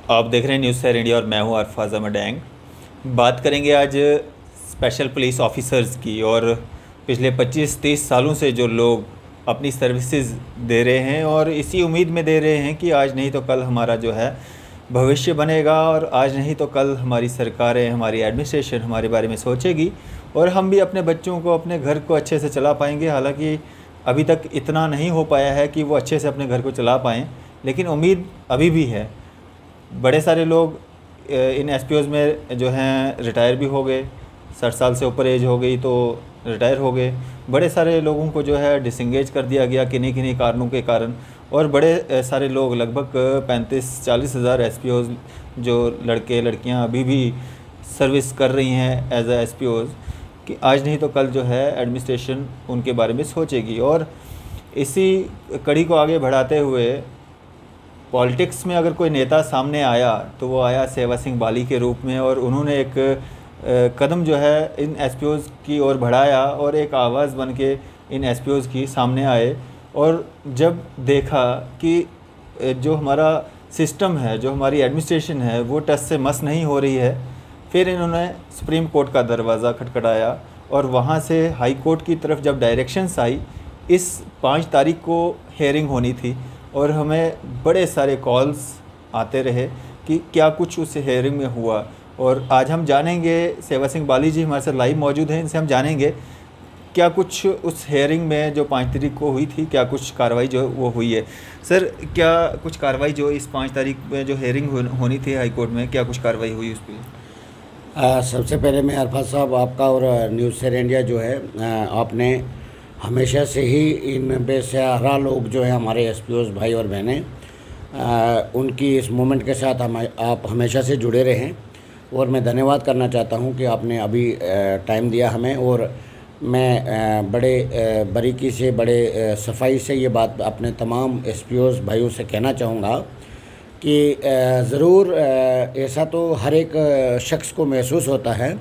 आप देख रहे हैं न्यूज़ सैर इंडिया और मैं हूं अरफाज अमडैंग। बात करेंगे आज स्पेशल पुलिस ऑफिसर्स की और पिछले 25-30 सालों से जो लोग अपनी सर्विसेज दे रहे हैं और इसी उम्मीद में दे रहे हैं कि आज नहीं तो कल हमारा जो है भविष्य बनेगा और आज नहीं तो कल हमारी सरकारें, हमारी एडमिनिस्ट्रेशन हमारे बारे में सोचेगी और हम भी अपने बच्चों को, अपने घर को अच्छे से चला पाएंगे। हालांकि अभी तक इतना नहीं हो पाया है कि वो अच्छे से अपने घर को चला पाएँ, लेकिन उम्मीद अभी भी है। बड़े सारे लोग इन एसपीओज़ में जो हैं रिटायर भी हो गए, 60 साल से ऊपर एज हो गई तो रिटायर हो गए। बड़े सारे लोगों को जो है डिसंगेज कर दिया गया किन्हीं किन्हीं कारणों के कारण, और बड़े सारे लोग लगभग 35-40 हज़ार एसपीओज़ जो लड़के लड़कियां अभी भी सर्विस कर रही हैं एज ए एसपीओज़, कि आज नहीं तो कल जो है एडमिनिस्ट्रेशन उनके बारे में सोचेगी। और इसी कड़ी को आगे बढ़ाते हुए पॉलिटिक्स में अगर कोई नेता सामने आया तो वो आया सेवा सिंह बाली के रूप में, और उन्होंने एक कदम जो है इन एसपीओज़ की ओर बढ़ाया और एक आवाज़ बन के इन एसपीओज़ की सामने आए। और जब देखा कि जो हमारा सिस्टम है, जो हमारी एडमिनिस्ट्रेशन है, वो टस से मस नहीं हो रही है, फिर इन्होंने सुप्रीम कोर्ट का दरवाज़ा खटखटाया और वहाँ से हाई कोर्ट की तरफ जब डायरेक्शंस आई, इस 5 तारीख को हेयरिंग होनी थी और हमें बड़े सारे कॉल्स आते रहे कि क्या कुछ उस हेयरिंग में हुआ। और आज हम जानेंगे, सेवा सिंह बाली जी हमारे साथ लाइव मौजूद हैं, इनसे हम जानेंगे क्या कुछ उस हेयरिंग में जो 5 तारीख को हुई थी, क्या कुछ कार्रवाई जो वो हुई है। सर, क्या कुछ कार्रवाई जो इस 5 तारीख में जो हेयरिंग होनी थी हाई कोर्ट में, क्या कुछ कार्रवाई हुई उस पर? सबसे पहले मैं अरफाज साहब आपका और न्यूज़ सैर इंडिया जो है, आपने हमेशा से ही इन बेसहारा लोग जो है हमारे एसपीओज़ भाई और बहनें, उनकी इस मूवमेंट के साथ आप हमेशा से जुड़े रहें। और मैं धन्यवाद करना चाहता हूं कि आपने अभी टाइम दिया हमें। और मैं बड़े बारीकी से, बड़े सफाई से ये बात अपने तमाम एसपीओज़ भाइयों से कहना चाहूँगा कि ज़रूर ऐसा तो हर एक शख्स को महसूस होता है,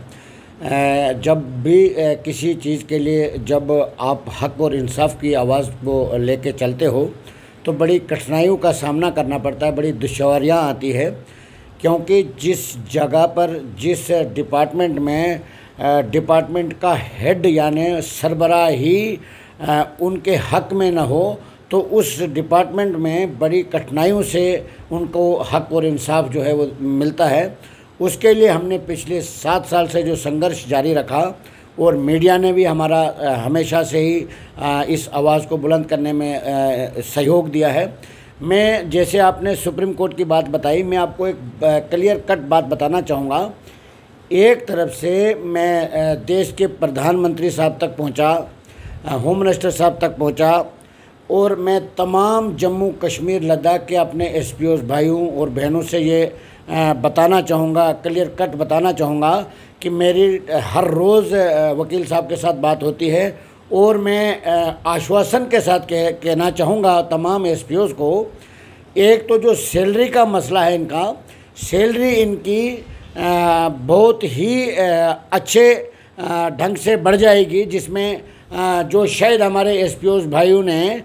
जब भी किसी चीज़ के लिए जब आप हक़ और इंसाफ की आवाज़ को लेके चलते हो तो बड़ी कठिनाइयों का सामना करना पड़ता है, बड़ी दुश्वारियाँ आती है। क्योंकि जिस जगह पर, जिस डिपार्टमेंट में डिपार्टमेंट का हेड यानी सरबराह ही उनके हक़ में न हो तो उस डिपार्टमेंट में बड़ी कठिनाइयों से उनको हक़ और इंसाफ जो है वो मिलता है। उसके लिए हमने पिछले 7 साल से जो संघर्ष जारी रखा और मीडिया ने भी हमारा हमेशा से ही इस आवाज़ को बुलंद करने में सहयोग दिया है। मैं, जैसे आपने सुप्रीम कोर्ट की बात बताई, मैं आपको एक क्लियर कट बात बताना चाहूँगा। एक तरफ से मैं देश के प्रधानमंत्री साहब तक पहुँचा, होम मिनिस्टर साहब तक पहुँचा, और मैं तमाम जम्मू कश्मीर लद्दाख के अपने एसपीओज़ भाइयों और बहनों से ये बताना चाहूँगा, क्लियर कट बताना चाहूँगा कि मेरी हर रोज़ वकील साहब के साथ बात होती है। और मैं आश्वासन के साथ कहना चाहूँगा तमाम एसपीओज़ को, एक तो जो सैलरी का मसला है, इनका सैलरी इनकी बहुत ही अच्छे ढंग से बढ़ जाएगी, जिसमें जो शायद हमारे एसपीओज़ भाइयों ने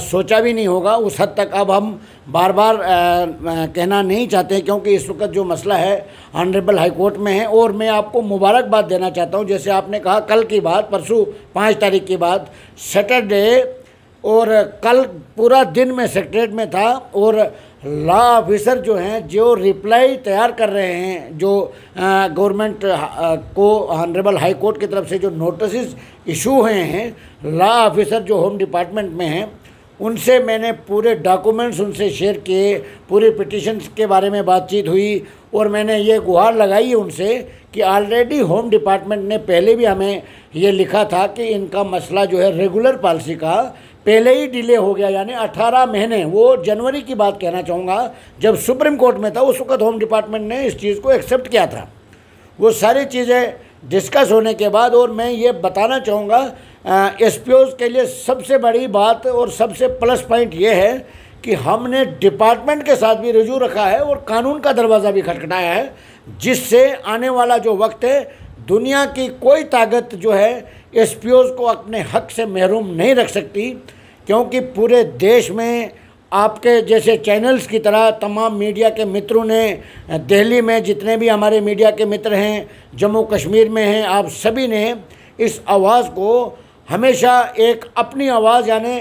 सोचा भी नहीं होगा। उस हद तक अब हम बार बार कहना नहीं चाहते क्योंकि इस वक्त जो मसला है ऑनरेबल हाई कोर्ट में है। और मैं आपको मुबारकबाद देना चाहता हूं, जैसे आपने कहा कल की बात, परसों 5 तारीख की बात, सैटरडे, और कल पूरा दिन मैं सेक्रेटरीट में था और लॉ ऑफिसर जो हैं जो रिप्लाई तैयार कर रहे हैं, जो गवर्नमेंट को ऑनरेबल हाई कोर्ट की तरफ से जो नोटिस इशू हुए हैं, लॉ ऑफिसर जो होम डिपार्टमेंट में हैं, उनसे मैंने पूरे डॉक्यूमेंट्स उनसे शेयर किए, पूरे पिटिशन्स के बारे में बातचीत हुई और मैंने ये गुहार लगाई है उनसे कि ऑलरेडी होम डिपार्टमेंट ने पहले भी हमें ये लिखा था कि इनका मसला जो है रेगुलर पॉलिसी का पहले ही डिले हो गया, यानी 18 महीने, वो जनवरी की बात कहना चाहूँगा, जब सुप्रीम कोर्ट में था उस वक्त होम डिपार्टमेंट ने इस चीज़ को एक्सेप्ट किया था। वो सारी चीज़ें डिस्कस होने के बाद, और मैं ये बताना चाहूँगा एसपीओज़ के लिए सबसे बड़ी बात और सबसे प्लस पॉइंट ये है कि हमने डिपार्टमेंट के साथ भी रिव्यू रखा है और कानून का दरवाज़ा भी खटखटाया है, जिससे आने वाला जो वक्त है, दुनिया की कोई ताकत जो है एसपीओज़ को अपने हक से महरूम नहीं रख सकती, क्योंकि पूरे देश में आपके जैसे चैनल्स की तरह तमाम मीडिया के मित्रों ने, दिल्ली में जितने भी हमारे मीडिया के मित्र हैं, जम्मू कश्मीर में हैं, आप सभी ने इस आवाज़ को हमेशा एक अपनी आवाज़ यानी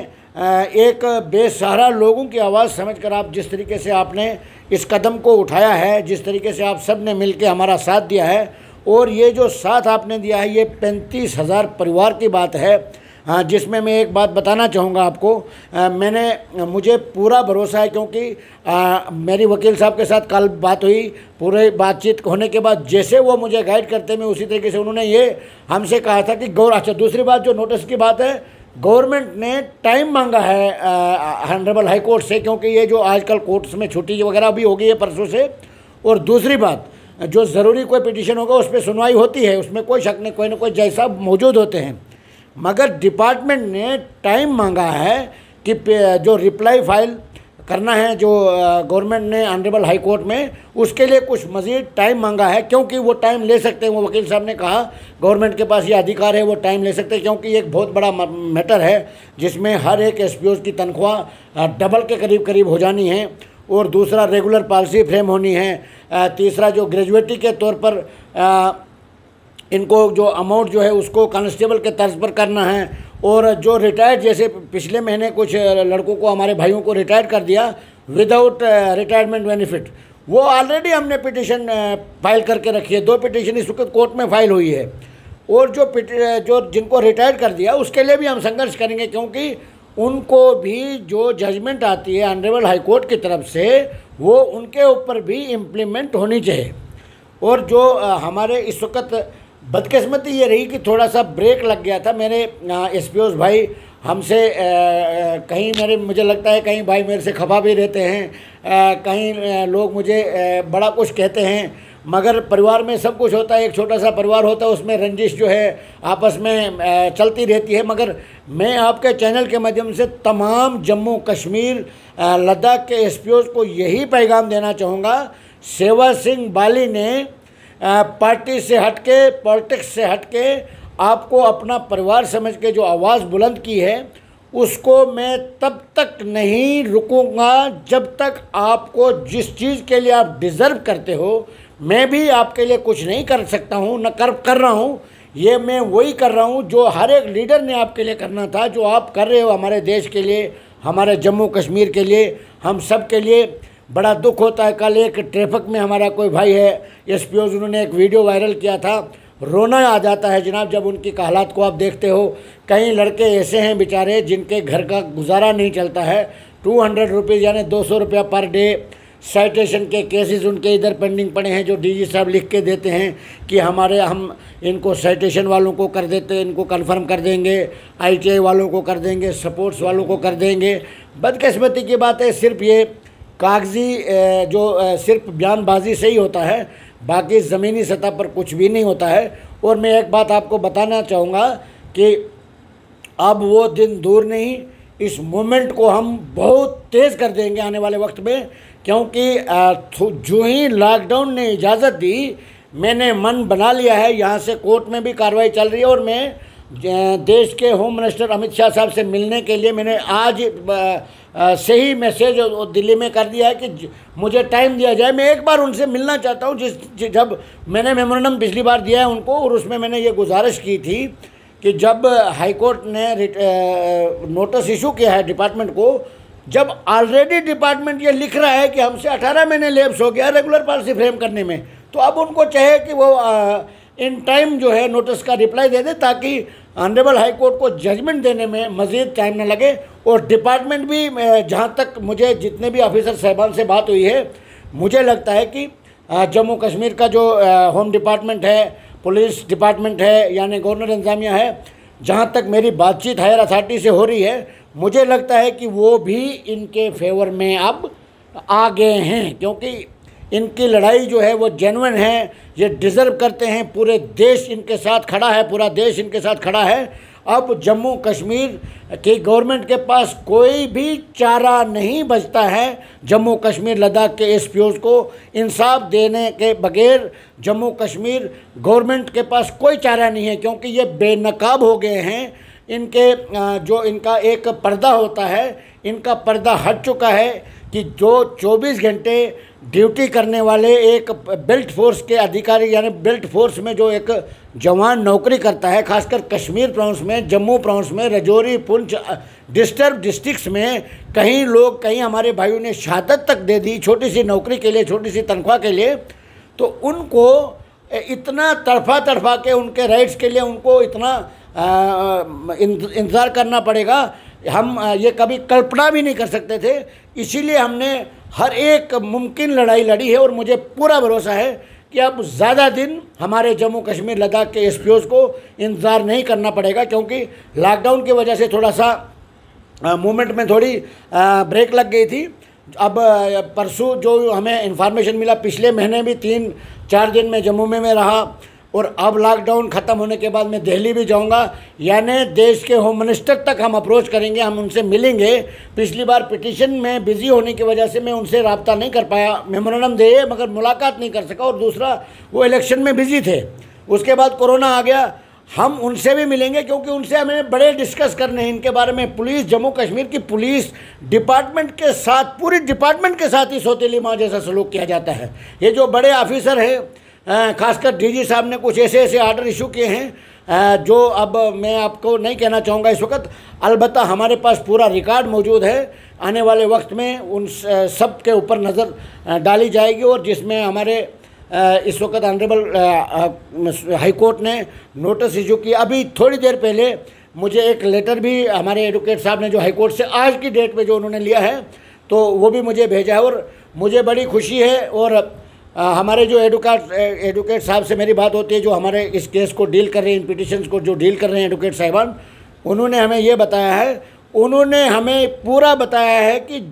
एक बेसहारा लोगों की आवाज़ समझकर आप जिस तरीके से आपने इस कदम को उठाया है, जिस तरीके से आप सब ने मिलकर हमारा साथ दिया है, और ये जो साथ आपने दिया है ये 35,000 परिवार की बात है। हाँ, जिसमें मैं एक बात बताना चाहूँगा आपको, मुझे पूरा भरोसा है क्योंकि मेरी वकील साहब के साथ कल बात हुई, पूरे बातचीत होने के बाद जैसे वो मुझे गाइड करते में उसी तरीके से उन्होंने ये हमसे कहा था कि अच्छा दूसरी बात जो नोटिस की बात है, गवर्नमेंट ने टाइम मांगा है ऑनरेबल हाई कोर्ट से, क्योंकि ये जो आजकल कोर्ट्स में छुट्टी वगैरह भी हो गई है परसों से। और दूसरी बात, जो ज़रूरी कोई पिटीशन होगा उस पर सुनवाई होती है, उसमें कोई शक नहीं, कोई ना कोई जज साहब मौजूद होते हैं, मगर डिपार्टमेंट ने टाइम मांगा है कि जो रिप्लाई फाइल करना है जो गवर्नमेंट ने ऑनरेबल हाई कोर्ट में, उसके लिए कुछ मज़ीद टाइम मांगा है, क्योंकि वो टाइम ले सकते हैं। वो वकील साहब ने कहा गवर्नमेंट के पास ये अधिकार है, वो टाइम ले सकते हैं, क्योंकि ये एक बहुत बड़ा मैटर है जिसमें हर एक एसपीओज़ की तनख्वाह डबल के करीब करीब हो जानी है, और दूसरा रेगुलर पॉलिसी फ्रेम होनी है, तीसरा जो ग्रेजुएटी के तौर पर इनको जो अमाउंट जो है उसको कांस्टेबल के तर्ज पर करना है, और जो रिटायर्ड, जैसे पिछले महीने कुछ लड़कों को, हमारे भाइयों को रिटायर्ड कर दिया विदाउट रिटायरमेंट बेनिफिट, वो ऑलरेडी हमने पिटीशन फाइल करके रखी है, 2 पिटीशन इस वक्त कोर्ट में फाइल हुई है, और जो जिनको रिटायर्ड कर दिया उसके लिए भी हम संघर्ष करेंगे, क्योंकि उनको भी जो जजमेंट आती है ऑनरेबल हाई कोर्ट की तरफ से वो उनके ऊपर भी इम्प्लीमेंट होनी चाहिए। और जो हमारे इस वक्त बदकिस्मती ये रही कि थोड़ा सा ब्रेक लग गया था, मेरे एसपीओज़ भाई हमसे कहीं मुझे लगता है कहीं भाई मेरे से खफा भी रहते हैं, कहीं लोग मुझे बड़ा कुछ कहते हैं, मगर परिवार में सब कुछ होता है, एक छोटा सा परिवार होता है, उसमें रंजिश जो है आपस में चलती रहती है। मगर मैं आपके चैनल के माध्यम से तमाम जम्मू कश्मीर लद्दाख के एसपीओज़ को यही पैगाम देना चाहूँगा, सेवा सिंह बाली ने पार्टी से हटके, पॉलिटिक्स से हटके आपको अपना परिवार समझ के जो आवाज़ बुलंद की है, उसको मैं तब तक नहीं रुकूंगा जब तक आपको जिस चीज़ के लिए आप डिज़र्व करते हो, मैं भी आपके लिए कुछ नहीं कर सकता हूँ, न कर रहा हूँ। ये मैं वही कर रहा हूँ जो हर एक लीडर ने आपके लिए करना था, जो आप कर रहे हो हमारे देश के लिए, हमारे जम्मू कश्मीर के लिए, हम सब के लिए। बड़ा दुख होता है, कल एक ट्रैफिक में हमारा कोई भाई है एसपीओज़, उन्होंने एक वीडियो वायरल किया था, रोना आ जाता है जनाब जब उनकी हालात को आप देखते हो। कई लड़के ऐसे हैं बेचारे जिनके घर का गुजारा नहीं चलता है, 200 रुपीज़ यानी 200 रुपया पर डे साइटेशन के केसेस उनके इधर पेंडिंग पड़े हैं, जो डीजी साहब लिख के देते हैं कि हम इनको साइटेशन वालों को कर देते, इनको कंफर्म कर देंगे, ITI वालों को कर देंगे, सपोर्ट्स वालों को कर देंगे। बदकिस्मती की बात है, सिर्फ ये कागजी जो सिर्फ बयानबाजी से ही होता है, बाकी ज़मीनी सतह पर कुछ भी नहीं होता है। और मैं एक बात आपको बताना चाहूँगा कि अब वो दिन दूर नहीं, इस मूवमेंट को हम बहुत तेज़ कर देंगे आने वाले वक्त में, क्योंकि जो ही लॉकडाउन ने इजाज़त दी, मैंने मन बना लिया है, यहाँ से कोर्ट में भी कार्रवाई चल रही है, और मैं देश के होम मिनिस्टर अमित शाह साहब से मिलने के लिए मैंने आज से ही मैसेज दिल्ली में कर दिया है कि मुझे टाइम दिया जाए, मैं एक बार उनसे मिलना चाहता हूँ। जब मैंने मेमोरेंडम पिछली बार दिया है उनको, और उसमें मैंने ये गुजारिश की थी कि जब हाई कोर्ट ने नोटिस इशू किया है डिपार्टमेंट को, जब ऑलरेडी डिपार्टमेंट ये लिख रहा है कि हमसे 18 महीने लैप्स हो गया रेगुलर पॉलिसी फ्रेम करने में, तो अब उनको चाहे कि वो इन टाइम जो है नोटिस का रिप्लाई दे दे, ताकि ऑनरेबल हाई कोर्ट को जजमेंट देने में मज़ीद टाइम न लगे। और डिपार्टमेंट भी, जहाँ तक मुझे जितने भी ऑफिसर साहबान से बात हुई है, मुझे लगता है कि जम्मू कश्मीर का जो होम डिपार्टमेंट है, पुलिस डिपार्टमेंट है, यानी गवर्नर इंतज़ामिया है, जहाँ तक मेरी बातचीत हायर अथॉरिटी से हो रही है, मुझे लगता है कि वो भी इनके फेवर में अब आ गए हैं, क्योंकि इनकी लड़ाई जो है वो जेन्युइन है, ये डिज़र्व करते हैं, पूरे देश इनके साथ खड़ा है, पूरा देश इनके साथ खड़ा है। अब जम्मू कश्मीर की गवर्नमेंट के पास कोई भी चारा नहीं बचता है जम्मू कश्मीर लद्दाख के एसपीओज़ को इंसाफ देने के बगैर। जम्मू कश्मीर गवर्नमेंट के पास कोई चारा नहीं है, क्योंकि ये बेनकाब हो गए हैं। इनके जो इनका एक पर्दा होता है, इनका पर्दा हट चुका है कि जो 24 घंटे ड्यूटी करने वाले एक बेल्ट फोर्स के अधिकारी, यानी बेल्ट फोर्स में जो एक जवान नौकरी करता है, खासकर कश्मीर प्रांत में, जम्मू प्रांत में, रजौरी, पुंछ डिस्टर्ब डिस्ट्रिक्ट्स में कहीं हमारे भाइयों ने शहादत तक दे दी छोटी सी नौकरी के लिए, छोटी सी तनख्वाह के लिए। तो उनको इतना तड़फा के उनके राइट्स के लिए उनको इतना इंतज़ार करना पड़ेगा, हम ये कभी कल्पना भी नहीं कर सकते थे। इसीलिए हमने हर एक मुमकिन लड़ाई लड़ी है और मुझे पूरा भरोसा है कि अब ज़्यादा दिन हमारे जम्मू कश्मीर लद्दाख के एसपीओज़ को इंतज़ार नहीं करना पड़ेगा, क्योंकि लॉकडाउन की वजह से थोड़ा सा मूवमेंट में थोड़ी ब्रेक लग गई थी। अब परसों जो हमें इन्फॉर्मेशन मिला, पिछले महीने भी 3-4 दिन में जम्मू में रहा और अब लॉकडाउन ख़त्म होने के बाद मैं दिल्ली भी जाऊंगा, यानी देश के होम मिनिस्टर तक हम अप्रोच करेंगे, हम उनसे मिलेंगे। पिछली बार पिटीशन में बिज़ी होने की वजह से मैं उनसे रब्ता नहीं कर पाया, मेमोरेंडम दिए मगर मुलाकात नहीं कर सका, और दूसरा वो इलेक्शन में बिज़ी थे। उसके बाद कोरोना आ गया, हम उनसे भी मिलेंगे क्योंकि उनसे हमें बड़े डिस्कस करने हैं इनके बारे में। पुलिस, जम्मू कश्मीर की पुलिस डिपार्टमेंट के साथ, पूरी डिपार्टमेंट के साथ ही सौतेली माँ जैसा सलूक किया जाता है। ये जो बड़े ऑफिसर हैं, खासकर डीजी साहब ने कुछ ऐसे ऐसे ऑर्डर इशू किए हैं जो अब मैं आपको नहीं कहना चाहूँगा इस वक्त, अलबत्ता हमारे पास पूरा रिकॉर्ड मौजूद है। आने वाले वक्त में उन सब के ऊपर नज़र डाली जाएगी, और जिसमें हमारे इस वक्त ऑनरेबल हाई कोर्ट ने नोटिस इशू किया। अभी थोड़ी देर पहले मुझे एक लेटर भी हमारे एडवोकेट साहब ने जो हाई कोर्ट से आज की डेट में जो उन्होंने लिया है, तो वो भी मुझे भेजा है और मुझे बड़ी खुशी है। और हमारे जो एडवोकेट साहब से मेरी बात होती है, जो हमारे इस केस को डील कर रहे हैं, इन पिटिशन्स को जो डील कर रहे हैं एडवोकेट साहिबान, उन्होंने हमें ये बताया है, उन्होंने हमें पूरा बताया है कि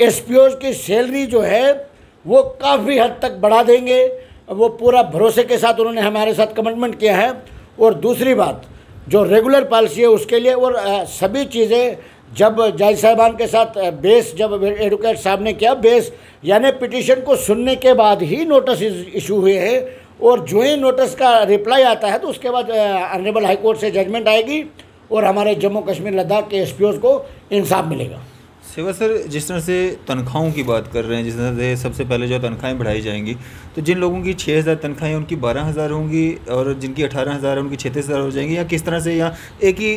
एसपीओज़ की सैलरी जो है वो काफ़ी हद तक बढ़ा देंगे। वो पूरा भरोसे के साथ उन्होंने हमारे साथ कमिटमेंट किया है। और दूसरी बात, जो रेगुलर पॉलिसी है उसके लिए, और सभी चीज़ें जब जज साहिबान के साथ बेस, जब एडवोकेट साहब ने किया बेस, यानी पिटीशन को सुनने के बाद ही नोटिस इशू हुए हैं, और जो ही नोटिस का रिप्लाई आता है तो उसके बाद ऑनरेबल हाई कोर्ट से जजमेंट आएगी और हमारे जम्मू कश्मीर लद्दाख के एसपीओज़ को इंसाफ मिलेगा। सेवा सर, जिस तरह से तनख्वाहों की बात कर रहे हैं, जिस तरह से सबसे पहले जो तनख्वाहें बढ़ाई जाएंगी, तो जिन लोगों की 6,000 तनख्वाहें उनकी 12,000 होंगी और जिनकी 18,000 है उनकी 36,000 हो जाएंगी, या किस तरह से, या एक ही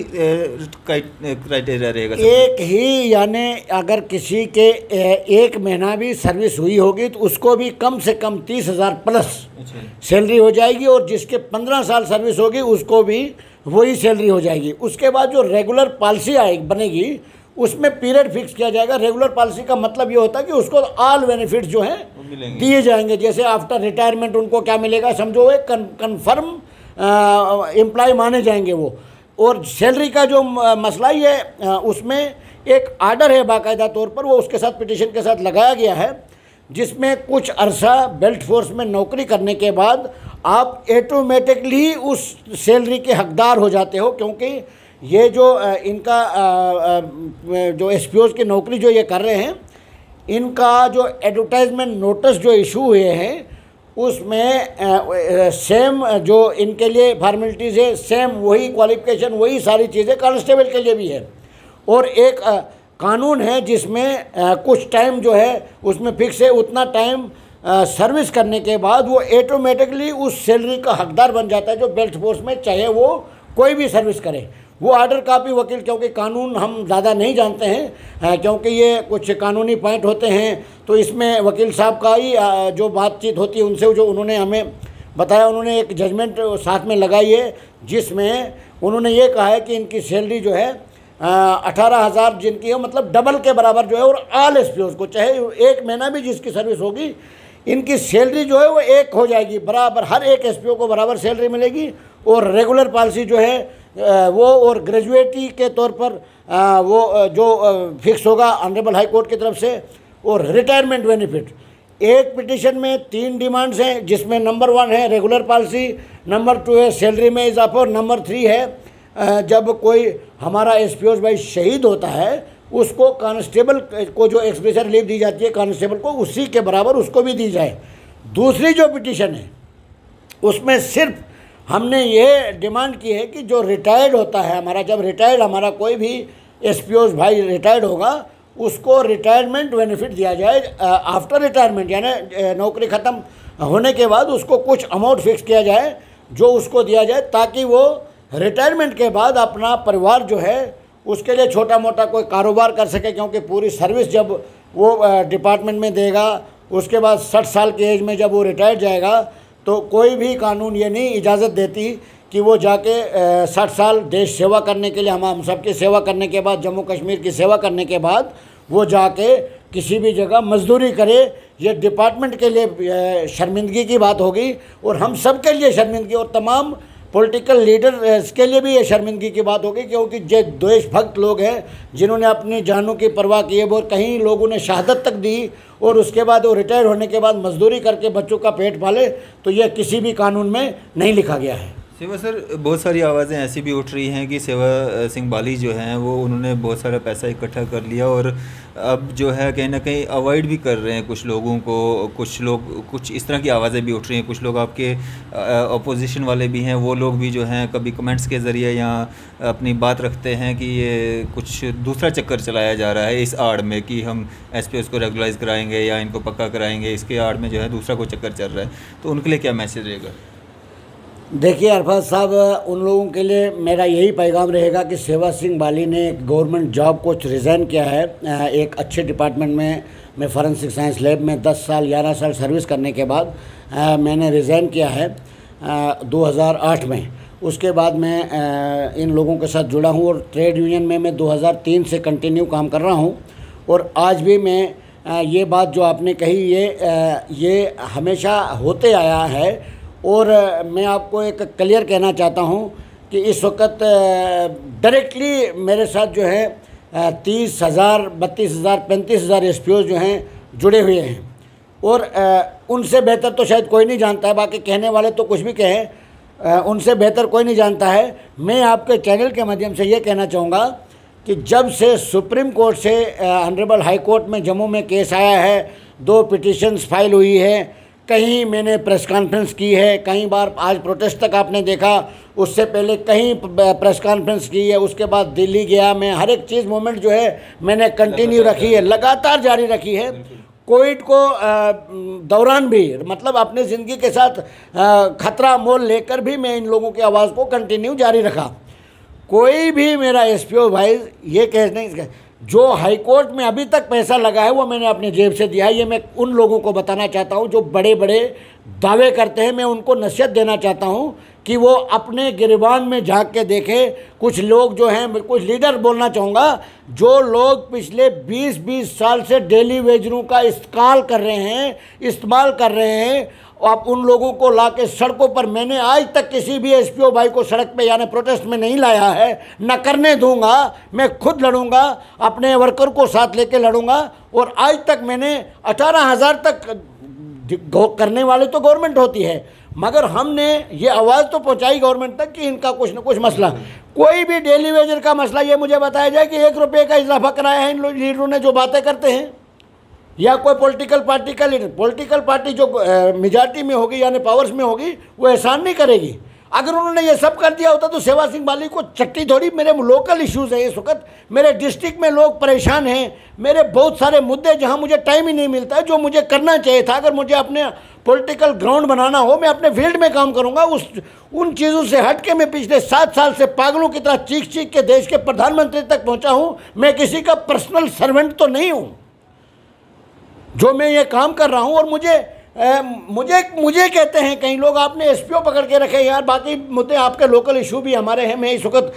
क्राइटेरिया रहेगा? एक ही, यानी अगर किसी के 1 महीना भी सर्विस हुई होगी तो उसको भी कम से कम 30,000 प्लस सैलरी हो जाएगी, और जिसके 15 साल सर्विस होगी उसको भी वही सैलरी हो जाएगी। उसके बाद जो रेगुलर पॉलिसी बनेगी उसमें पीरियड फिक्स किया जाएगा। रेगुलर पॉलिसी का मतलब ये होता है कि उसको ऑल बेनिफिट्स जो हैं दिए जाएंगे। जैसे आफ्टर रिटायरमेंट उनको क्या मिलेगा, समझो एक कन्फर्म एम्प्लॉय माने जाएंगे वो। और सैलरी का जो मसला ही है, उसमें एक आर्डर है बाकायदा तौर पर, वो उसके साथ पिटीशन के साथ लगाया गया है, जिसमें कुछ अरसा बेल्ट फोर्स में नौकरी करने के बाद आप ऑटोमेटिकली उस सैलरी के हकदार हो जाते हो। क्योंकि ये जो इनका जो एसपीओज़ की नौकरी जो ये कर रहे हैं, इनका जो एडवर्टाइजमेंट नोटिस जो इशू हुए हैं उसमें सेम जो इनके लिए फॉर्मेलिटीज़ है, सेम वही क्वालिफिकेशन, वही सारी चीज़ें कांस्टेबल के लिए भी है। और एक कानून है जिसमें कुछ टाइम जो है उसमें फिक्स है, उतना टाइम सर्विस करने के बाद वो ऑटोमेटिकली उस सैलरी का हकदार बन जाता है जो बेल्ट फोर्स में, चाहे वो कोई भी सर्विस करे। वो आर्डर कापी वकील, क्योंकि कानून हम ज़्यादा नहीं जानते हैं, क्योंकि ये कुछ कानूनी पॉइंट होते हैं, तो इसमें वकील साहब का ही जो बातचीत होती है उनसे, जो उन्होंने हमें बताया, उन्होंने एक जजमेंट साथ में लगाई है जिसमें उन्होंने ये कहा है कि इनकी सैलरी जो है 18,000 जिनकी है, मतलब डबल के बराबर जो है, और ऑल एसपीओज़ को चाहे 1 महीना भी जिसकी सर्विस होगी, इनकी सैलरी जो है वो एक हो जाएगी बराबर, हर एक एसपीओ को बराबर सैलरी मिलेगी। और रेगुलर पॉलिसी जो है वो, और ग्रेजुएटी के तौर पर वो जो फिक्स होगा ऑनरेबल हाई कोर्ट की तरफ से। और रिटायरमेंट बेनिफिट, एक पिटीशन में 3 डिमांड्स हैं, जिसमें नंबर 1 है रेगुलर पॉलिसी, नंबर 2 है सैलरी में इजाफा, और नंबर 3 है जब कोई हमारा एसपीओज़ भाई शहीद होता है उसको कांस्टेबल को जो एक्सप्रेशन रिलीफ दी जाती है कांस्टेबल को, उसी के बराबर उसको भी दी जाए। दूसरी जो पिटीशन है उसमें सिर्फ हमने ये डिमांड की है कि जो रिटायर्ड होता है हमारा, जब रिटायर्ड हमारा कोई भी एसपीओ भाई रिटायर्ड होगा, उसको रिटायरमेंट बेनिफिट दिया जाए आफ्टर रिटायरमेंट, यानी नौकरी ख़त्म होने के बाद उसको कुछ अमाउंट फिक्स किया जाए जो उसको दिया जाए, ताकि वो रिटायरमेंट के बाद अपना परिवार जो है उसके लिए छोटा मोटा कोई कारोबार कर सके। क्योंकि पूरी सर्विस जब वो डिपार्टमेंट में देगा, उसके बाद 60 साल की एज में जब वो रिटायर जाएगा, तो कोई भी कानून ये नहीं इजाज़त देती कि वो जाके 60 साल देश सेवा करने के लिए, हम सबकी सेवा करने के बाद, जम्मू कश्मीर की सेवा करने के बाद वो जाके किसी भी जगह मजदूरी करे। ये डिपार्टमेंट के लिए शर्मिंदगी की बात होगी और हम सब के लिए शर्मिंदगी, और तमाम पॉलिटिकल लीडर्स के लिए भी ये शर्मिंदगी की बात होगी। क्योंकि जो देशभक्त लोग हैं जिन्होंने अपनी जानों की परवाह की है, वो कहीं लोगों ने शहादत तक दी और उसके बाद वो रिटायर होने के बाद मजदूरी करके बच्चों का पेट पाले, तो ये किसी भी कानून में नहीं लिखा गया है। सेवा सर, बहुत सारी आवाज़ें ऐसी भी उठ रही हैं कि सेवा सिंह बाली जो हैं वो उन्होंने बहुत सारा पैसा इकट्ठा कर लिया और अब जो है कहीं ना कहीं अवॉइड भी कर रहे हैं कुछ लोगों को। कुछ लोग, कुछ इस तरह की आवाज़ें भी उठ रही हैं। कुछ लोग आपके अपोजिशन वाले भी हैं, वो लोग भी जो हैं कभी कमेंट्स के ज़रिए या अपनी बात रखते हैं कि ये कुछ दूसरा चक्कर चलाया जा रहा है इस आड़ में कि हम एसपीओस को रेगुलाइज कराएंगे या इनको पक्का कराएंगे, इसके आड़ में जो है दूसरा कोई चक्कर चल रहा है। तो उनके लिए क्या मैसेज रहेगा? देखिए अरफात साहब, उन लोगों के लिए मेरा यही पैगाम रहेगा कि सेवा सिंह बाली ने गवर्नमेंट जॉब को रिज़ाइन किया है। एक अच्छे डिपार्टमेंट में, मैं फॉरेंसिक साइंस लैब में 10 साल 11 साल सर्विस करने के बाद मैंने रिज़ाइन किया है 2008 में। उसके बाद मैं इन लोगों के साथ जुड़ा हूँ और ट्रेड यूनियन में मैं 2003 से कंटिन्यू काम कर रहा हूँ। और आज भी मैं ये बात जो आपने कही ये हमेशा होते आया है। और मैं आपको एक क्लियर कहना चाहता हूँ कि इस वक्त डायरेक्टली मेरे साथ जो है 30,000, 32,000, 35,000 एसपीओ जो हैं जुड़े हुए हैं। और उनसे बेहतर तो शायद कोई नहीं जानता है, बाकी कहने वाले तो कुछ भी कहें, उनसे बेहतर कोई नहीं जानता है। मैं आपके चैनल के माध्यम से ये कहना चाहूँगा कि जब से सुप्रीम कोर्ट से ऑनरेबल हाई कोर्ट में जम्मू में केस आया है, 2 पिटिशन्स फाइल हुई है, कहीं मैंने प्रेस कॉन्फ्रेंस की है, कई बार आज प्रोटेस्ट तक आपने देखा, उससे पहले कहीं प्रेस कॉन्फ्रेंस की है, उसके बाद दिल्ली गया मैं, हर एक चीज़ मूवमेंट जो है मैंने कंटिन्यू रखी है, लगातार जारी रखी है। कोविड को दौरान भी, मतलब अपने ज़िंदगी के साथ खतरा मोल लेकर भी मैं इन लोगों की आवाज़ को कंटिन्यू जारी रखा। कोई भी मेरा एसपीओ भाई ये कह नहीं, जो हाई कोर्ट में अभी तक पैसा लगा है वो मैंने अपने जेब से दिया है। ये मैं उन लोगों को बताना चाहता हूँ जो बड़े बड़े दावे करते हैं। मैं उनको नसीहत देना चाहता हूँ कि वो अपने गिरबान में झांक के देखें। कुछ लोग जो हैं, कुछ लीडर बोलना चाहूँगा, जो लोग पिछले 20-20 साल से डेली वेजरों का इस्तेमाल कर रहे हैं, आप उन लोगों को ला के सड़कों पर, मैंने आज तक किसी भी एसपीओ भाई को सड़क पे यानी प्रोटेस्ट में नहीं लाया है, न करने दूंगा। मैं खुद लड़ूंगा, अपने वर्कर को साथ लेके लड़ूंगा। और आज तक मैंने 18,000 तक करने वाले तो गवर्नमेंट होती है, मगर हमने ये आवाज़ तो पहुंचाई गवर्नमेंट तक कि इनका कुछ न कुछ मसला, कोई भी डेली वेजर का मसला ये मुझे बताया जाए कि 1 रुपये का इजाफा कराया है इन लीडरों ने जो बातें करते हैं, या कोई पॉलिटिकल पार्टी का लीडर। पॉलिटिकल पार्टी जो मेजॉरिटी में होगी यानी पावर्स में होगी, वो एहसान नहीं करेगी। अगर उन्होंने ये सब कर दिया होता तो सेवा सिंह बाली को चट्टी थोड़ी। मेरे लोकल इश्यूज़ हैं इस वक्त, मेरे डिस्ट्रिक्ट में लोग परेशान हैं, मेरे बहुत सारे मुद्दे जहां मुझे टाइम ही नहीं मिलता है, जो मुझे करना चाहिए था। अगर मुझे अपने पॉलिटिकल ग्राउंड बनाना हो, मैं अपने फील्ड में काम करूंगा। उन चीज़ों से हट के मैं पिछले 7 साल से पागलों की तरह चीख चीख के देश के प्रधानमंत्री तक पहुँचा हूँ। मैं किसी का पर्सनल सर्वेंट तो नहीं हूँ। जो मैं ये काम कर रहा हूँ, और मुझे कहते हैं कई लोग, आपने एसपीओ पकड़ के रखे यार, बाकी मुद्दे आपके लोकल इशू भी हमारे हैं। मैं इस वक्त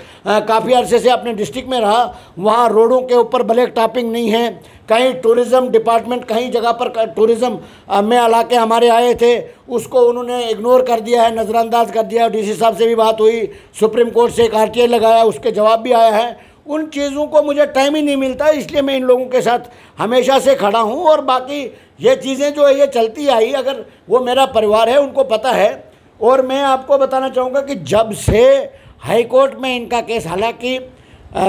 काफ़ी अरसे से अपने डिस्ट्रिक्ट में रहा, वहाँ रोडों के ऊपर ब्लैक टॉपिंग नहीं है। कहीं टूरिज़्म डिपार्टमेंट, कहीं जगह पर टूरिज़्म में इलाके हमारे आए थे, उसको उन्होंने इग्नोर कर दिया है, नज़रअंदाज कर दिया। डीसी साहब से भी बात हुई, सुप्रीम कोर्ट से एक आरटीआई लगाया, उसके जवाब भी आया है। उन चीज़ों को मुझे टाइम ही नहीं मिलता, इसलिए मैं इन लोगों के साथ हमेशा से खड़ा हूं। और बाकी ये चीज़ें जो है ये चलती आई, अगर वो मेरा परिवार है उनको पता है। और मैं आपको बताना चाहूँगा कि जब से हाई कोर्ट में इनका केस, हालांकि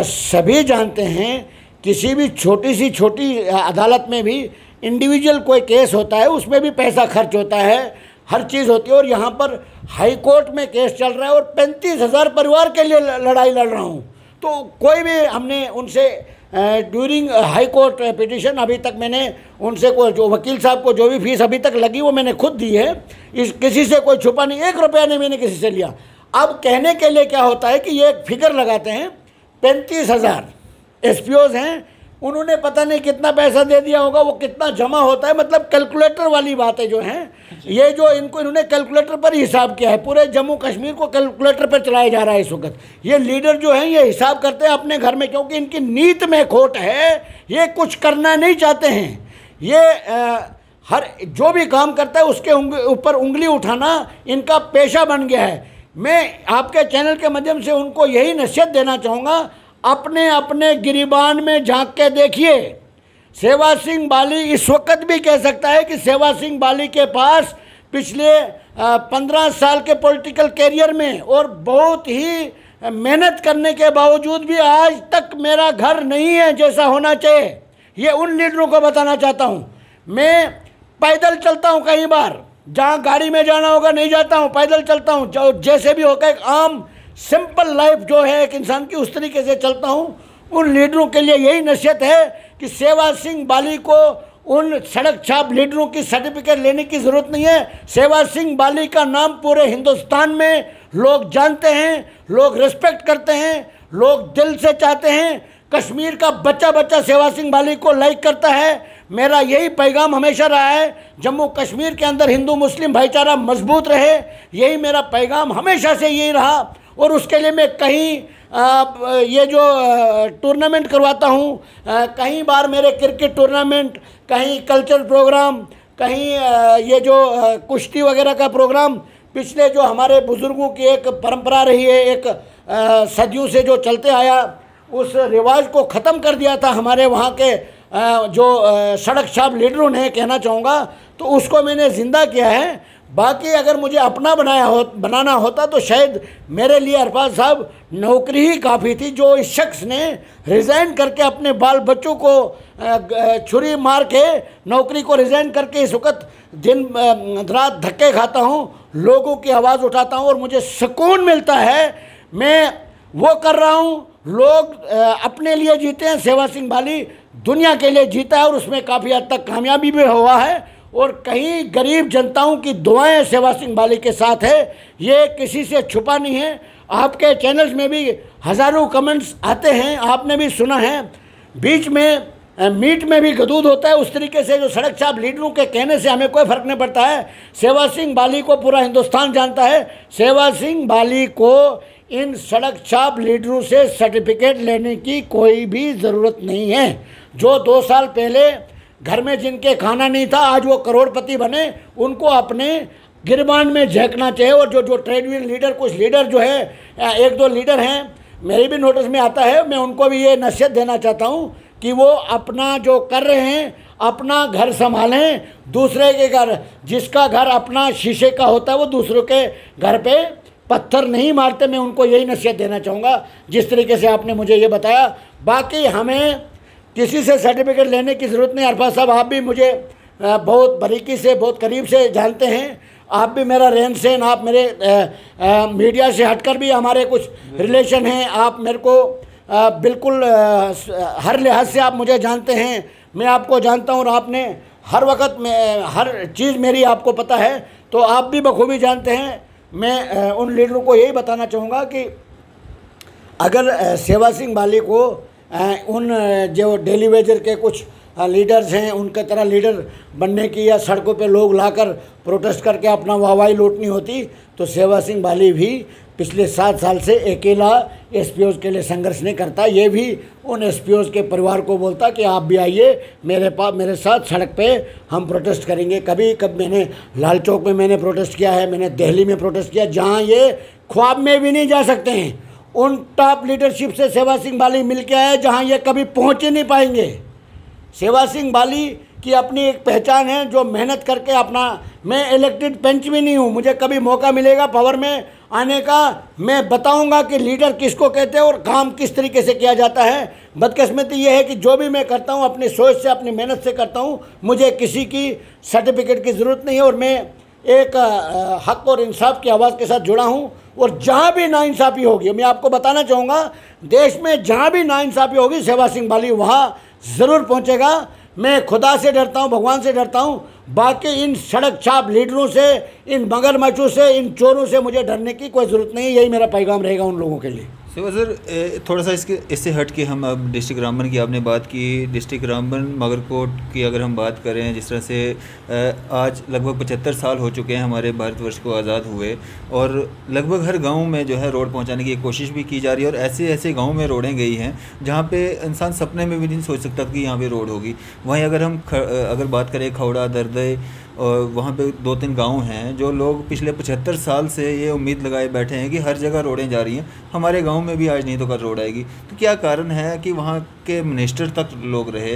सभी जानते हैं किसी भी छोटी अदालत में भी इंडिविजुअल कोई केस होता है, उसमें भी पैसा खर्च होता है। हर चीज़ होती है। और यहाँ पर हाई कोर्ट में केस चल रहा है और 35,000 परिवार के लिए लड़ाई लड़ रहा हूँ। तो कोई भी हमने उनसे ड्यूरिंग हाई कोर्ट पिटिशन अभी तक मैंने उनसे कोई जो वकील साहब को जो भी फीस अभी तक लगी वो मैंने खुद दी है। इस किसी से कोई छुपा नहीं, 1 रुपया नहीं मैंने किसी से लिया। अब कहने के लिए क्या होता है कि ये एक फिगर लगाते हैं, 35,000 एसपीओज हैं, उन्होंने पता नहीं कितना पैसा दे दिया होगा, वो कितना जमा होता है, मतलब कैलकुलेटर वाली बातें जो हैं, ये जो इन्होंने कैलकुलेटर पर ही हिसाब किया है। पूरे जम्मू कश्मीर को कैलकुलेटर पर चलाया जा रहा है इस वक्त। ये लीडर जो हैं ये हिसाब करते हैं अपने घर में, क्योंकि इनकी नीत में खोट है, ये कुछ करना नहीं चाहते हैं। ये हर जो भी काम करता है उसके ऊपर उंगली उठाना इनका पेशा बन गया है। मैं आपके चैनल के माध्यम से उनको यही नसीहत देना चाहूँगा, अपने अपने गिरिबान में झांक के देखिए। सेवा सिंह बाली इस वक्त भी कह सकता है कि सेवा सिंह बाली के पास पिछले 15 साल के पॉलिटिकल कैरियर में और बहुत ही मेहनत करने के बावजूद भी आज तक मेरा घर नहीं है जैसा होना चाहिए। ये उन लीडरों को बताना चाहता हूँ। मैं पैदल चलता हूँ, कई बार जहाँ गाड़ी में जाना होगा नहीं जाता हूँ, पैदल चलता हूँ, जो जैसे भी होगा एक आम सिंपल लाइफ जो है एक इंसान की, उस तरीके से चलता हूँ। उन लीडरों के लिए यही नसीहत है कि सेवा सिंह बाली को उन सड़क छाप लीडरों की सर्टिफिकेट लेने की ज़रूरत नहीं है। सेवा सिंह बाली का नाम पूरे हिंदुस्तान में लोग जानते हैं, लोग रिस्पेक्ट करते हैं, लोग दिल से चाहते हैं। कश्मीर का बच्चा बच्चा सेवा सिंह बाली को लाइक करता है। मेरा यही पैगाम हमेशा रहा है, जम्मू कश्मीर के अंदर हिंदू मुस्लिम भाईचारा मजबूत रहे, यही मेरा पैगाम हमेशा से यही रहा। और उसके लिए मैं कहीं ये जो टूर्नामेंट करवाता हूँ, कहीं बार मेरे क्रिकेट टूर्नामेंट, कहीं कल्चर प्रोग्राम, कहीं ये जो कुश्ती वगैरह का प्रोग्राम, पिछले जो हमारे बुज़ुर्गों की एक परंपरा रही है, एक सदियों से जो चलते आया, उस रिवाज को ख़त्म कर दिया था हमारे वहाँ के जो सड़क छाप लीडरों ने, कहना चाहूँगा, तो उसको मैंने ज़िंदा किया है। बाकी अगर मुझे अपना बनाना होता तो शायद मेरे लिए अरफाज साहब नौकरी ही काफ़ी थी। जो इस शख्स ने रिज़ाइन करके अपने बाल बच्चों को छुरी मार के नौकरी को रिज़ाइन करके इस वक्त दिन रात धक्के खाता हूँ, लोगों की आवाज़ उठाता हूँ और मुझे सुकून मिलता है। मैं वो कर रहा हूँ, लोग अपने लिए जीते हैं। सेवा सिंह बाली दुनिया के लिए जीता है और उसमें काफ़ी हद तक कामयाबी भी हुआ है। और कहीं गरीब जनताओं की दुआएं सेवा सिंह बाली के साथ है, ये किसी से छुपा नहीं है। आपके चैनल्स में भी हज़ारों कमेंट्स आते हैं, आपने भी सुना है। बीच में मीट में भी गदूद होता है, उस तरीके से जो सड़क छाप लीडरों के कहने से हमें कोई फ़र्क नहीं पड़ता है। सेवा सिंह बाली को पूरा हिंदुस्तान जानता है। सेवा सिंह बाली को इन सड़क छाप लीडरों से सर्टिफिकेट लेने की कोई भी ज़रूरत नहीं है। जो 2 साल पहले घर में जिनके खाना नहीं था, आज वो करोड़पति बने, उनको अपने गिरबान में झेंकना चाहिए। और जो ट्रेड यूनियन लीडर, कुछ लीडर जो है, 1-2 लीडर हैं, मेरे भी नोटिस में आता है, मैं उनको भी ये नसीहत देना चाहता हूँ कि वो अपना जो कर रहे हैं, अपना घर संभालें। दूसरे के घर, जिसका घर अपना शीशे का होता है, वो दूसरों के घर पे पत्थर नहीं मारते। मैं उनको यही नसीहत देना चाहूँगा जिस तरीके से आपने मुझे ये बताया। बाकी हमें किसी से सर्टिफिकेट लेने की ज़रूरत नहीं। अरफाज साहब, आप भी मुझे बहुत बारीकी से, बहुत करीब से जानते हैं। आप भी मेरा रहन सहन, आप मेरे मीडिया से हटकर भी हमारे कुछ रिलेशन हैं। आप मेरे को बिल्कुल हर लिहाज से आप मुझे जानते हैं, मैं आपको जानता हूँ और आपने हर वक्त में हर चीज़ मेरी आपको पता है, तो आप भी बखूबी जानते हैं। मैं उन लीडरों को यही बताना चाहूँगा कि अगर सेवा सिंह बाली को उन जो डेली वेजर के कुछ लीडर्स हैं उनके तरह लीडर बनने की, या सड़कों पे लोग लाकर प्रोटेस्ट करके अपना वाहवाही लूटनी होती, तो सेवा सिंह बाली भी पिछले 7 साल से अकेला एसपीओज़ के लिए संघर्ष नहीं करता। ये भी उन एसपीओज़ के परिवार को बोलता कि आप भी आइए मेरे साथ सड़क पे, हम प्रोटेस्ट करेंगे। कभी मैंने लाल चौक में मैंने प्रोटेस्ट किया है, मैंने दिल्ली में प्रोटेस्ट किया, जहाँ ये ख्वाब में भी नहीं जा सकते हैं। उन टॉप लीडरशिप से सेवा सिंह बाली मिल के आए जहाँ ये कभी पहुँच ही नहीं पाएंगे। सेवा सिंह बाली की अपनी एक पहचान है, जो मेहनत करके अपना, मैं इलेक्टेड पंच भी नहीं हूँ, मुझे कभी मौका मिलेगा पावर में आने का, मैं बताऊंगा कि लीडर किसको कहते हैं और काम किस तरीके से किया जाता है। बदकिस्मती ये है कि जो भी मैं करता हूँ अपनी सोच से, अपनी मेहनत से करता हूँ, मुझे किसी की सर्टिफिकेट की ज़रूरत नहीं है। और मैं एक हक और इंसाफ की आवाज़ के साथ जुड़ा हूँ। और जहाँ भी नाइंसाफ़ी होगी, मैं आपको बताना चाहूँगा, देश में जहाँ भी नाइंसाफ़ी होगी सेवा सिंह बाली वहाँ ज़रूर पहुँचेगा। मैं खुदा से डरता हूँ, भगवान से डरता हूँ, बाकी इन सड़क छाप लीडरों से, इन मगरमच्छों से, इन चोरों से मुझे डरने की कोई ज़रूरत नहीं है। यही मेरा पैगाम रहेगा उन लोगों के लिए। सेवा सर, थोड़ा सा इससे हट के हम अब डिस्ट्रिक्ट रामबन की आपने बात की, डिस्ट्रिक्ट रामबन मगरकोट की अगर हम बात करें, जिस तरह से आज लगभग 75 साल हो चुके हैं हमारे भारतवर्ष को आज़ाद हुए, और लगभग हर गांव में जो है रोड पहुंचाने की कोशिश भी की जा रही है, और ऐसे ऐसे गांव में रोडें गई हैं जहां पे इंसान सपने में भी नहीं सोच सकता कि यहाँ पे रोड होगी। वहीं अगर हम अगर बात करें खौड़ा, दरदई, और वहाँ पे 2-3 गांव हैं जो लोग पिछले 75 साल से ये उम्मीद लगाए बैठे हैं कि हर जगह रोडें जा रही हैं, हमारे गांव में भी आज नहीं तो कल रोड आएगी। तो क्या कारण है कि वहाँ के मिनिस्टर तक लोग रहे,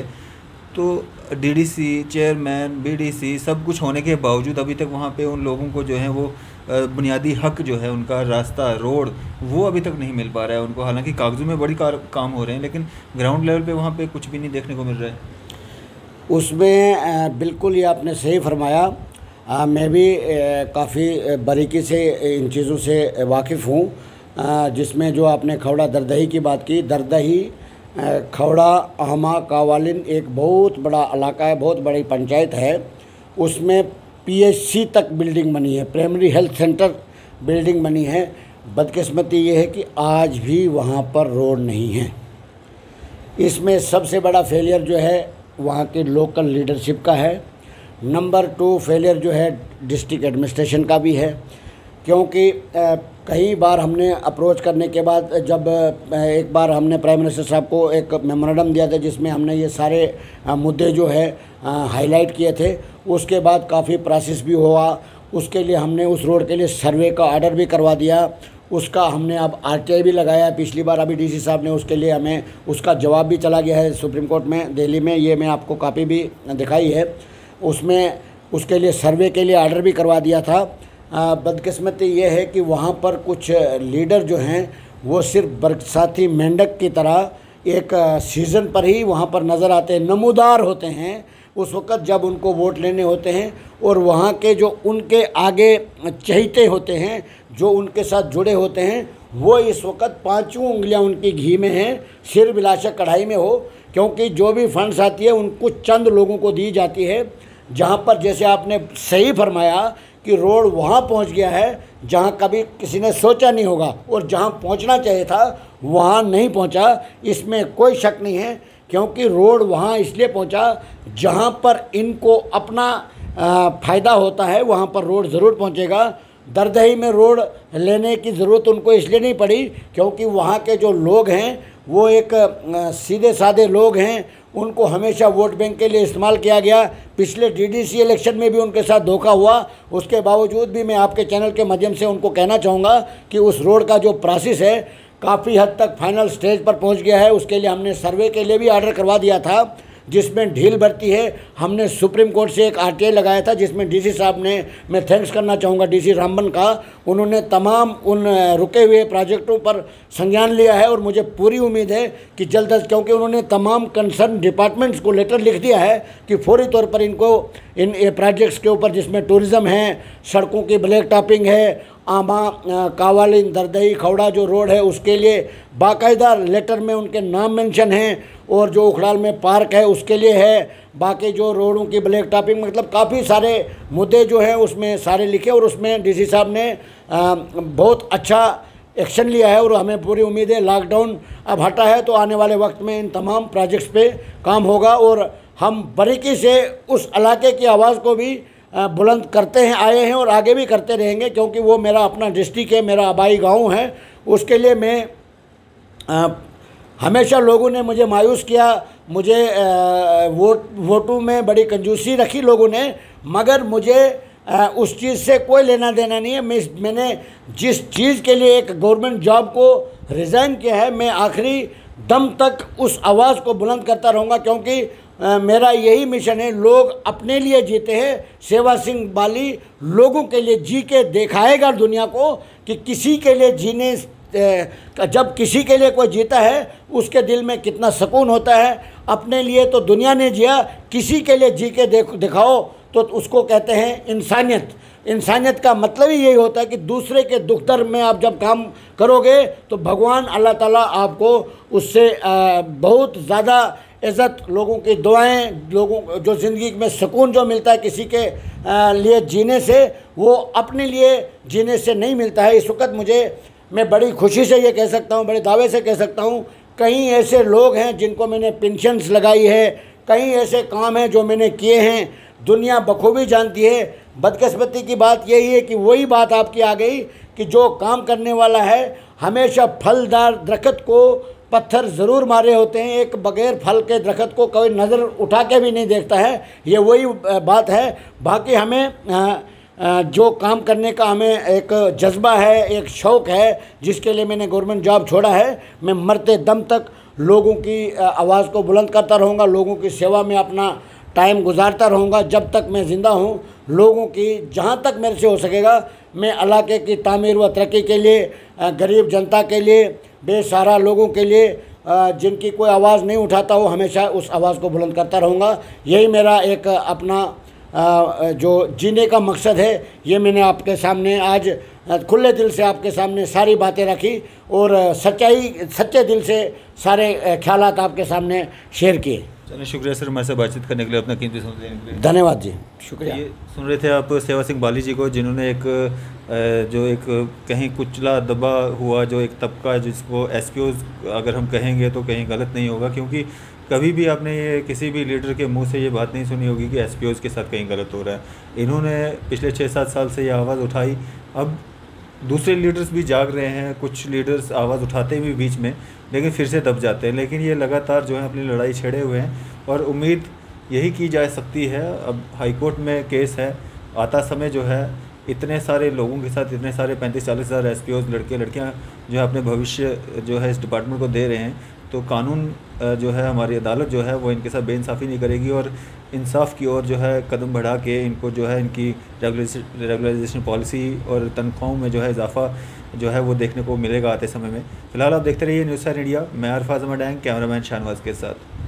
तो डीडीसी, चेयरमैन, बीडीसी सब कुछ होने के बावजूद अभी तक वहाँ पे उन लोगों को जो है वो बुनियादी हक जो है उनका रास्ता, रोड, वो अभी तक नहीं मिल पा रहा है उनको। हालाँकि कागजों में बड़ी काम हो रहे हैं, लेकिन ग्राउंड लेवल पर वहाँ पर कुछ भी नहीं देखने को मिल रहा है। उसमें बिल्कुल ये आपने सही फरमाया। मैं भी काफ़ी बारीकी से इन चीज़ों से वाकिफ़ हूँ। जिसमें जो आपने खौड़ा दरदही की बात की, दरदही, खौड़ा, अहमा, कावालिन एक बहुत बड़ा इलाका है, बहुत बड़ी पंचायत है। उसमें पीएचसी तक बिल्डिंग बनी है, प्राइमरी हेल्थ सेंटर बिल्डिंग बनी है। बदकिस्मती ये है कि आज भी वहाँ पर रोड नहीं है। इसमें सबसे बड़ा फेलियर जो है वहाँ के लोकल लीडरशिप का है। नंबर 2 फेलियर जो है डिस्ट्रिक्ट एडमिनिस्ट्रेशन का भी है, क्योंकि कई बार हमने अप्रोच करने के बाद, जब एक बार हमने प्राइम मिनिस्टर साहब को एक मेमोरेंडम दिया था जिसमें हमने ये सारे मुद्दे जो है हाईलाइट किए थे, उसके बाद काफ़ी प्रोसेस भी हुआ। उसके लिए हमने उस रोड के लिए सर्वे का ऑर्डर भी करवा दिया, उसका हमने अब आरटीआई भी लगाया है। पिछली बार अभी डीसी साहब ने उसके लिए हमें उसका जवाब भी चला गया है सुप्रीम कोर्ट में दिल्ली में, ये मैं आपको कॉपी भी दिखाई है। उसमें उसके लिए सर्वे के लिए ऑर्डर भी करवा दिया था। बदकिस्मती ये है कि वहाँ पर कुछ लीडर जो हैं वो सिर्फ बरसाती मेंढक की तरह एक सीज़न पर ही वहाँ पर नज़र आते हैं, नमूदार होते हैं उस वक़्त जब उनको वोट लेने होते हैं। और वहाँ के जो उनके आगे चहीते होते हैं, जो उनके साथ जुड़े होते हैं, वो इस वक्त 5 उंगलियाँ उनकी घी में हैं, सिर बिलाशा कढ़ाई में हो। क्योंकि जो भी फंड्स आती है उनको चंद लोगों को दी जाती है। जहाँ पर जैसे आपने सही फरमाया कि रोड वहाँ पहुँच गया है जहाँ कभी किसी ने सोचा नहीं होगा, और जहाँ पहुँचना चाहिए था वहाँ नहीं पहुँचा, इसमें कोई शक नहीं है। क्योंकि रोड वहाँ इसलिए पहुँचा जहाँ पर इनको अपना फ़ायदा होता है, वहाँ पर रोड ज़रूर पहुँचेगा। दरदही में रोड लेने की ज़रूरत उनको इसलिए नहीं पड़ी क्योंकि वहाँ के जो लोग हैं वो एक सीधे साधे लोग हैं, उनको हमेशा वोट बैंक के लिए इस्तेमाल किया गया। पिछले डीडीसी इलेक्शन में भी उनके साथ धोखा हुआ। उसके बावजूद भी मैं आपके चैनल के माध्यम से उनको कहना चाहूँगा कि उस रोड का जो प्रोसेस है काफ़ी हद तक फाइनल स्टेज पर पहुँच गया है। उसके लिए हमने सर्वे के लिए भी ऑर्डर करवा दिया था, जिसमें ढील बढ़ती है। हमने सुप्रीम कोर्ट से एक आरटीआई लगाया था जिसमें डीसी साहब ने, मैं थैंक्स करना चाहूँगा डीसी रामबन का, उन्होंने तमाम उन रुके हुए प्रोजेक्टों पर संज्ञान लिया है। और मुझे पूरी उम्मीद है कि जल्द अज, क्योंकि उन्होंने तमाम कंसर्न डिपार्टमेंट्स को लेटर लिख दिया है कि फौरी तौर पर इनको इन प्रोजेक्ट्स के ऊपर, जिसमें टूरिज़्म है, सड़कों की ब्लैक टॉपिंग है, आमा, कावालिन, दरदही, खौड़ा जो रोड है उसके लिए बाकायदा लेटर में उनके नाम मेंशन हैं। और जो उखड़ाल में पार्क है उसके लिए है, बाकी जो रोडों की ब्लैक टॉपिंग, मतलब काफ़ी सारे मुद्दे जो हैं उसमें सारे लिखे। और उसमें डीसी साहब ने बहुत अच्छा एक्शन लिया है। और हमें पूरी उम्मीद है लॉकडाउन अब हटा है तो आने वाले वक्त में इन तमाम प्रोजेक्ट्स पे काम होगा। और हम बारीकी से उस इलाके की आवाज़ को भी बुलंद करते हैं, आए हैं और आगे भी करते रहेंगे, क्योंकि वो मेरा अपना डिस्ट्रिक्ट है, मेरा आबाई गांव है। उसके लिए मैं हमेशा लोगों ने मुझे मायूस किया, मुझे वोटों में बड़ी कंजूसी रखी लोगों ने, मगर मुझे उस चीज़ से कोई लेना देना नहीं है। मैंने जिस चीज़ के लिए एक गवर्नमेंट जॉब को रिज़ाइन किया है, मैं आखिरी दम तक उस आवाज़ को बुलंद करता रहूँगा, क्योंकि मेरा यही मिशन है। लोग अपने लिए जीते हैं, सेवा सिंह बाली लोगों के लिए जी के दिखाएगा दुनिया को कि किसी के लिए जीने, जब किसी के लिए कोई जीता है उसके दिल में कितना सुकून होता है। अपने लिए तो दुनिया ने जिया, किसी के लिए जी के दिखाओ तो उसको कहते हैं इंसानियत। इंसानियत का मतलब ही यही होता है कि दूसरे के दुख दर्द में आप जब काम करोगे तो भगवान अल्लाह ताला आपको उससे बहुत ज़्यादा इज़्ज़त, लोगों की दुआएं, लोगों जो ज़िंदगी में सुकून जो मिलता है किसी के लिए जीने से, वो अपने लिए जीने से नहीं मिलता है। इस वक्त मैं बड़ी खुशी से ये कह सकता हूँ, बड़े दावे से कह सकता हूँ, कई ऐसे लोग हैं जिनको मैंने पेंशन्स लगाई है, कई ऐसे काम हैं जो मैंने किए हैं, दुनिया बखूबी जानती है। बदकिस्मती की बात यही है कि वही बात आपकी आ गई कि जो काम करने वाला है हमेशा फलदार दरख्त को पत्थर ज़रूर मारे होते हैं, एक बगैर फल के दरख्त को कोई नज़र उठा के भी नहीं देखता है। ये वही बात है। बाकी हमें जो काम करने का हमें एक जज्बा है, एक शौक़ है, जिसके लिए मैंने गवर्नमेंट जॉब छोड़ा है। मैं मरते दम तक लोगों की आवाज़ को बुलंद करता रहूँगा, लोगों की सेवा में अपना टाइम गुजारता रहूँगा जब तक मैं ज़िंदा हूँ। लोगों की जहाँ तक मेरे से हो सकेगा मैं इलाके की तामीर व तरक्की के लिए, गरीब जनता के लिए, बेसहारा लोगों के लिए, जिनकी कोई आवाज़ नहीं उठाता हो, हमेशा उस आवाज़ को बुलंद करता रहूँगा। यही मेरा एक अपना जो जीने का मकसद है। ये मैंने आपके सामने आज खुले दिल से आपके सामने सारी बातें रखी और सच्चे दिल से सारे ख्यालात आपके सामने शेयर किए। चलिए, शुक्रिया सर हमारे से बातचीत करने के लिए, अपना कीमती समय देने के लिए। धन्यवाद जी, शुक्रिया। ये सुन रहे थे आप सेवा सिंह बाली जी को, जिन्होंने एक कहीं कुचला दबा हुआ जो एक तबका, जिसको एसपीओज अगर हम कहेंगे तो कहीं गलत नहीं होगा, क्योंकि कभी भी आपने ये किसी भी लीडर के मुंह से ये बात नहीं सुनी होगी कि एसपीओज के साथ कहीं गलत हो रहा है। इन्होंने पिछले 6-7 साल से ये आवाज़ उठाई। अब दूसरे लीडर्स भी जाग रहे हैं, कुछ लीडर्स आवाज़ उठाते भी बीच में, लेकिन फिर से दब जाते हैं। लेकिन ये लगातार जो है अपनी लड़ाई छेड़े हुए हैं और उम्मीद यही की जा सकती है। अब हाई कोर्ट में केस है, आता समय जो है इतने सारे लोगों के साथ, इतने सारे 35-40 हज़ार एसपीओज लड़के लड़कियां जो है अपने भविष्य जो है इस डिपार्टमेंट को दे रहे हैं, तो कानून जो है, हमारी अदालत जो है वो इनके साथ बेइंसाफ़ी नहीं करेगी और इंसाफ की ओर जो है कदम बढ़ा के इनको जो है इनकी रेगुलराइजेशन पॉलिसी और तनख्वाहों में जो है इजाफा जो है वो देखने को मिलेगा आते समय में। फिलहाल आप देखते रहिए न्यूज़ 7 इंडिया। मैं अरफाज अहमद डैंग, कैमरामैन शाहनवाज के साथ।